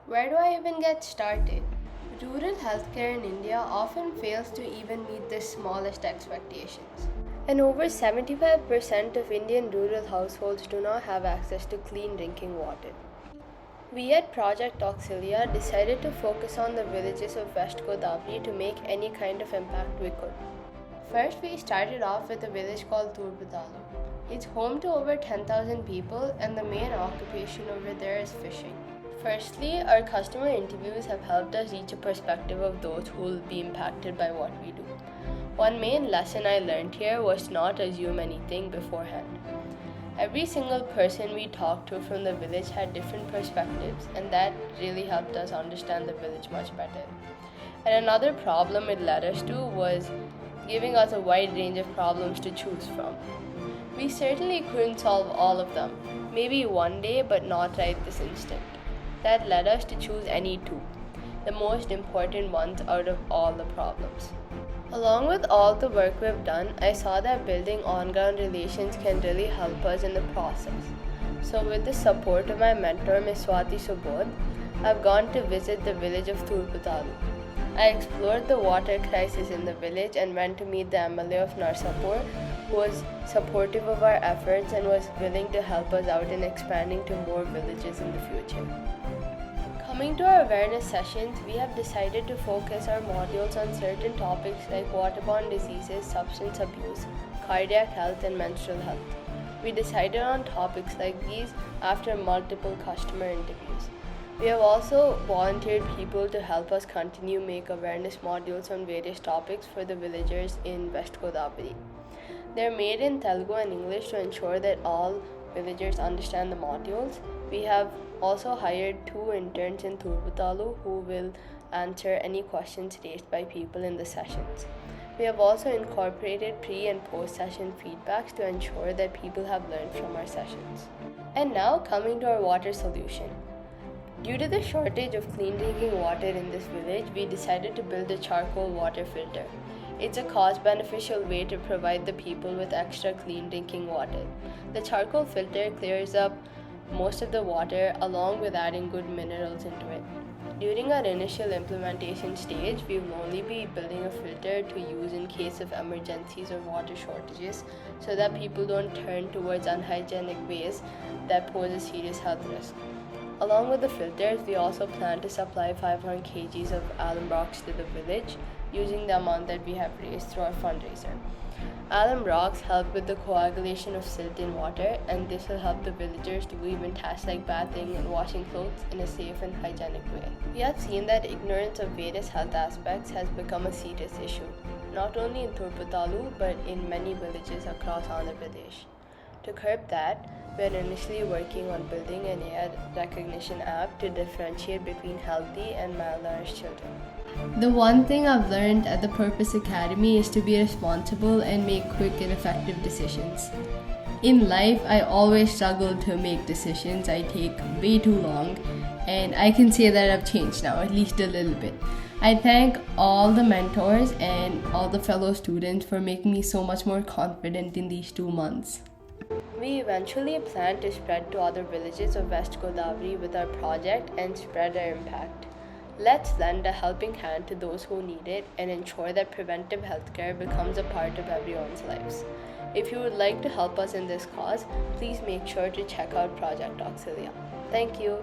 Where do I even get started? Rural healthcare in India often fails to even meet the smallest expectations. And over 75% of Indian rural households do not have access to clean drinking water. We at Project Auxilia decided to focus on the villages of West Godavari to make any kind of impact we could. First, we started off with a village called Turbatalu. It's home to over 10,000 people, and the main occupation over there is fishing. Firstly, our customer interviews have helped us reach a perspective of those who will be impacted by what we do. One main lesson I learned here was to not assume anything beforehand. Every single person we talked to from the village had different perspectives, and that really helped us understand the village much better. And another problem it led us to was giving us a wide range of problems to choose from. We certainly couldn't solve all of them, maybe one day, but not right this instant. That led us to choose any two, the most important ones out of all the problems. Along with all the work we've done, I saw that building on-ground relations can really help us in the process. So with the support of my mentor, Ms. Swati Subodh, I've gone to visit the village of Turpatalu. I explored the water crisis in the village and went to meet the MLA of Narsapur, who was supportive of our efforts and was willing to help us out in expanding to more villages in the future. Coming to our awareness sessions, we have decided to focus our modules on certain topics like waterborne diseases, substance abuse, cardiac health, and menstrual health. We decided on topics like these after multiple customer interviews. We have also volunteered people to help us continue make awareness modules on various topics for the villagers in West Godavari. They're made in Telugu and English to ensure that all villagers understand the modules. We have also hired 2 interns in Turpatalu who will answer any questions raised by people in the sessions. We have also incorporated pre and post session feedbacks to ensure that people have learned from our sessions. And now coming to our water solution. Due to the shortage of clean drinking water in this village, we decided to build a charcoal water filter. It's a cost-beneficial way to provide the people with extra clean drinking water. The charcoal filter clears up most of the water along with adding good minerals into it. During our initial implementation stage, we will only be building a filter to use in case of emergencies or water shortages so that people don't turn towards unhygienic ways that pose a serious health risk. Along with the filters, we also plan to supply 500 kgs of alum rocks to the village using the amount that we have raised through our fundraiser. Alum rocks help with the coagulation of silt in water, and this will help the villagers do even tasks like bathing and washing clothes in a safe and hygienic way. We have seen that ignorance of various health aspects has become a serious issue, not only in Turpatalu but in many villages across Andhra Pradesh. To curb that, we are initially working on building an AI recognition app to differentiate between healthy and malnourished children. The one thing I've learned at the Purpose Academy is to be responsible and make quick and effective decisions. In life, I always struggle to make decisions. I take way too long, and I can say that I've changed now, at least a little bit. I thank all the mentors and all the fellow students for making me so much more confident in these 2 months. We eventually plan to spread to other villages of West Godavari with our project and spread our impact. Let's lend a helping hand to those who need it and ensure that preventive healthcare becomes a part of everyone's lives. If you would like to help us in this cause, please make sure to check out Project Auxilia. Thank you.